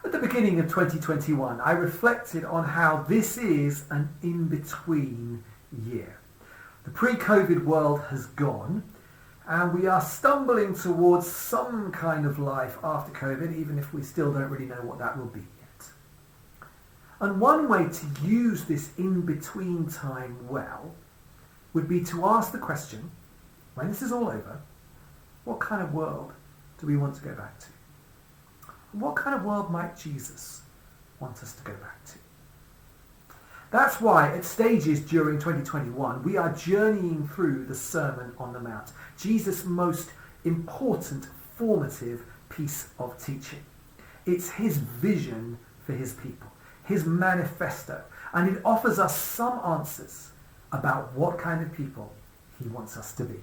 At the beginning of 2021, I reflected on how this is an in-between year. The pre-COVID world has gone, and we are stumbling towards some kind of life after COVID, even if we still don't really know what that will be yet. And one way to use this in-between time well would be to ask the question, when this is all over, what kind of world do we want to go back to? And what kind of world might Jesus want us to go back to? That's why at stages during 2021 we are journeying through the Sermon on the Mount, Jesus' most important formative piece of teaching. It's his vision for his people, his manifesto, and it offers us some answers about what kind of people he wants us to be.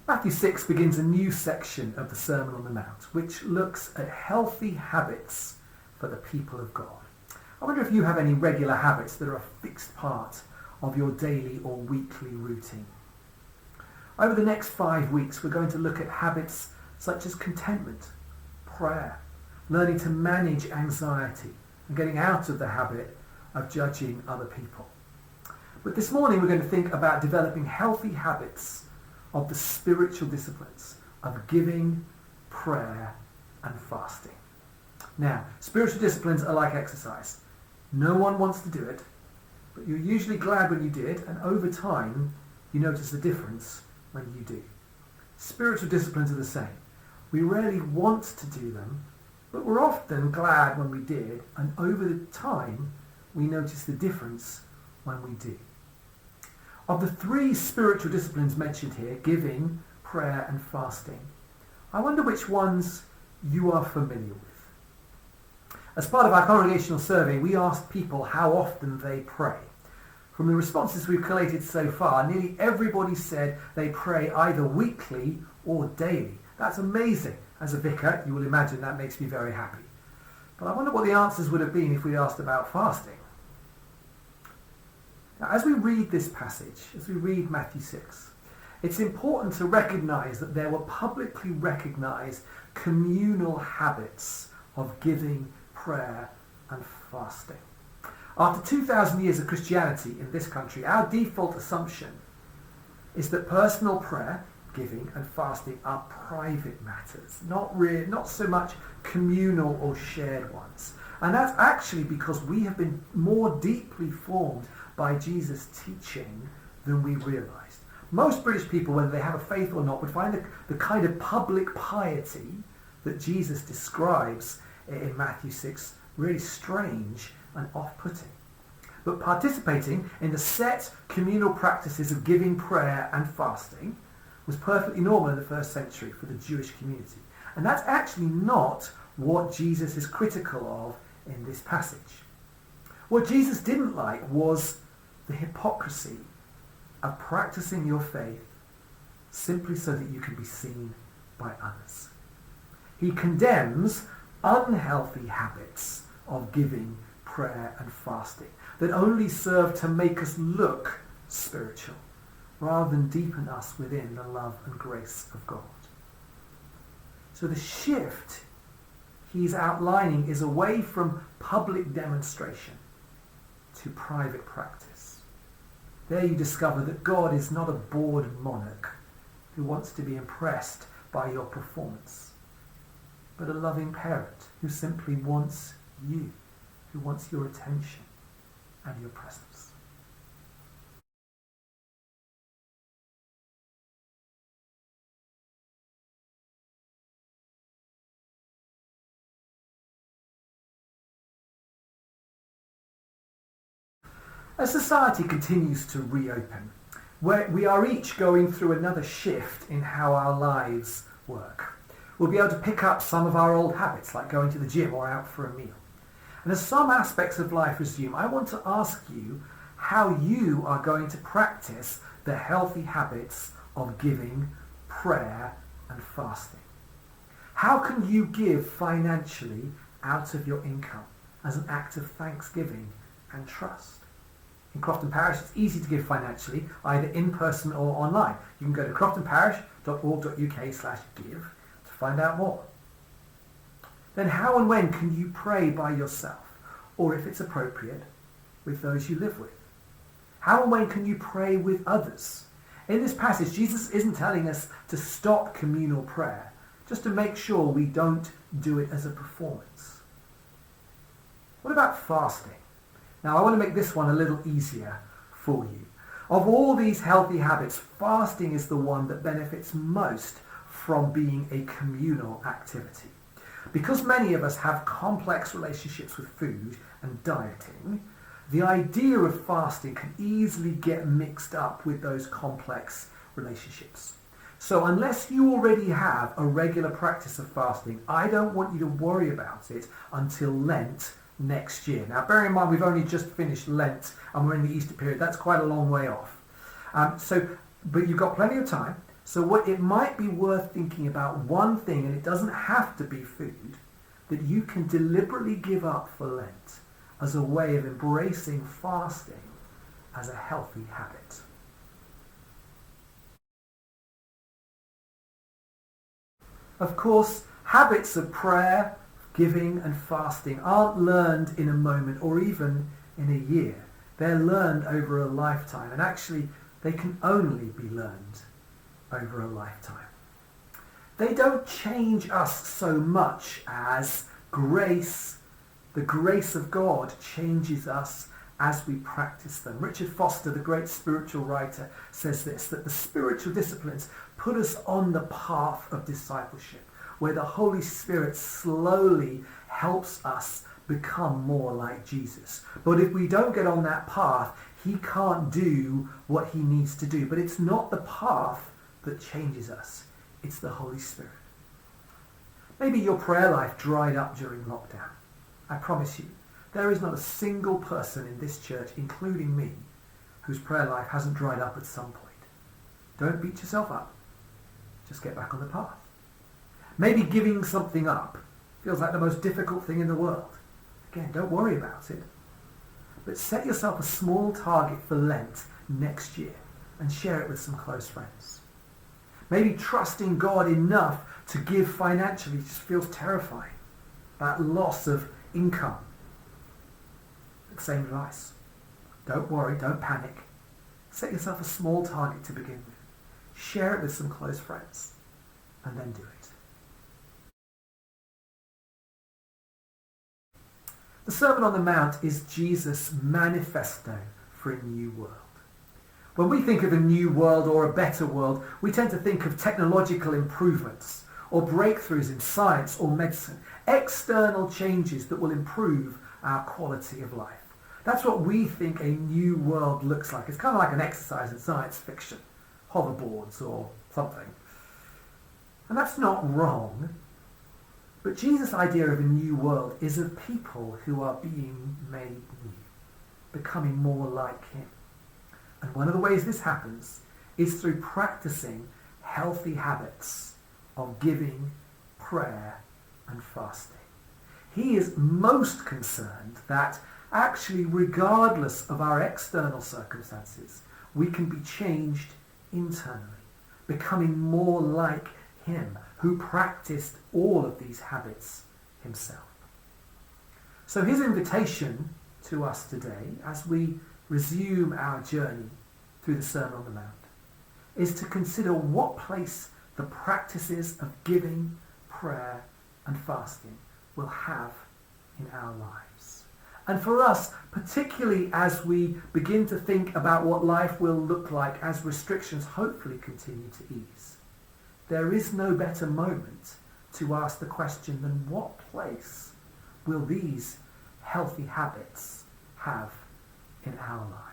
Matthew 6 begins a new section of the Sermon on the Mount, which looks at healthy habits for the people of God. I wonder if you have any regular habits that are a fixed part of your daily or weekly routine. Over the next 5 weeks, we're going to look at habits such as contentment, prayer, learning to manage anxiety, and getting out of the habit of judging other people. But this morning, we're going to think about developing healthy habits of the spiritual disciplines of giving, prayer, and fasting. Now, spiritual disciplines are like exercise. No one wants to do it, but you're usually glad when you did, and over time, you notice the difference when you do. Spiritual disciplines are the same. We rarely want to do them, but we're often glad when we did, and over the time, we notice the difference when we do. Of the 3 spiritual disciplines mentioned here, giving, prayer and fasting, I wonder which ones you are familiar with. As part of our congregational survey, we asked people how often they pray. From the responses we've collated so far, nearly everybody said they pray either weekly or daily. That's amazing. As a vicar, you will imagine that makes me very happy. But I wonder what the answers would have been if we asked about fasting. Now, as we read this passage, as we read Matthew 6, it's important to recognise that there were publicly recognised communal habits of giving, prayer and fasting. After 2,000 years of Christianity in this country, our default assumption is that personal prayer, giving and fasting are private matters, not so much communal or shared ones. And that's actually because we have been more deeply formed by Jesus' teaching than we realised. Most British people, whether they have a faith or not, would find the kind of public piety that Jesus describes in Matthew 6 really strange and off-putting. But participating in the set communal practices of giving, prayer and fasting was perfectly normal in the first century for the Jewish community. And that's actually not what Jesus is critical of in this passage. What Jesus didn't like was the hypocrisy of practicing your faith simply so that you can be seen by others. He condemns unhealthy habits of giving, prayer and fasting that only serve to make us look spiritual rather than deepen us within the love and grace of God. So the shift he's outlining is away from public demonstration to private practice. There you discover that God is not a bored monarch who wants to be impressed by your performance, but a loving parent who simply wants you, who wants your attention and your presence. As society continues to reopen, we are each going through another shift in how our lives work. We'll be able to pick up some of our old habits, like going to the gym or out for a meal. And as some aspects of life resume, I want to ask you how you are going to practice the healthy habits of giving, prayer and fasting. How can you give financially out of your income as an act of thanksgiving and trust? In Crofton Parish, it's easy to give financially, either in person or online. You can go to croftonparish.org.uk/give to find out more. Then how and when can you pray by yourself, or if it's appropriate, with those you live with? How and when can you pray with others? In this passage, Jesus isn't telling us to stop communal prayer, just to make sure we don't do it as a performance. What about fasting? Now, I want to make this one a little easier for you. Of all these healthy habits, fasting is the one that benefits most from being a communal activity. Because many of us have complex relationships with food and dieting, the idea of fasting can easily get mixed up with those complex relationships. So unless you already have a regular practice of fasting, I don't want you to worry about it until Lent next year. Now, bear in mind, we've only just finished Lent and we're in the Easter period. That's quite a long way off. But you've got plenty of time. So it might be worth thinking about one thing, and it doesn't have to be food, that you can deliberately give up for Lent as a way of embracing fasting as a healthy habit. Of course, habits of prayer, giving and fasting aren't learned in a moment or even in a year. They're learned over a lifetime, and actually they can only be learned over a lifetime. They don't change us so much as grace, the grace of God, changes us as we practice them. Richard Foster, the great spiritual writer, says this, that the spiritual disciplines put us on the path of discipleship, where the Holy Spirit slowly helps us become more like Jesus. But if we don't get on that path, he can't do what he needs to do. But it's not the path that changes us. It's the Holy Spirit. Maybe your prayer life dried up during lockdown. I promise you, there is not a single person in this church, including me, whose prayer life hasn't dried up at some point. Don't beat yourself up. Just get back on the path. Maybe giving something up feels like the most difficult thing in the world. Again, don't worry about it. But set yourself a small target for Lent next year and share it with some close friends. Maybe trusting God enough to give financially just feels terrifying. That loss of income. Same advice. Don't worry, don't panic. Set yourself a small target to begin with. Share it with some close friends, and then do it. The Sermon on the Mount is Jesus' manifesto for a new world. When we think of a new world or a better world, we tend to think of technological improvements or breakthroughs in science or medicine, external changes that will improve our quality of life. That's what we think a new world looks like. It's kind of like an exercise in science fiction, hoverboards or something. And that's not wrong. But Jesus' idea of a new world is of people who are being made new, becoming more like him. And one of the ways this happens is through practicing healthy habits of giving, prayer, and fasting. He is most concerned that actually, regardless of our external circumstances, we can be changed internally, becoming more like him, who practiced all of these habits himself. So his invitation to us today, as we resume our journey through the Sermon on the Mount, is to consider what place the practices of giving, prayer, and fasting will have in our lives. And for us, particularly as we begin to think about what life will look like as restrictions hopefully continue to ease, there is no better moment to ask the question than what place will these healthy habits have in our lives?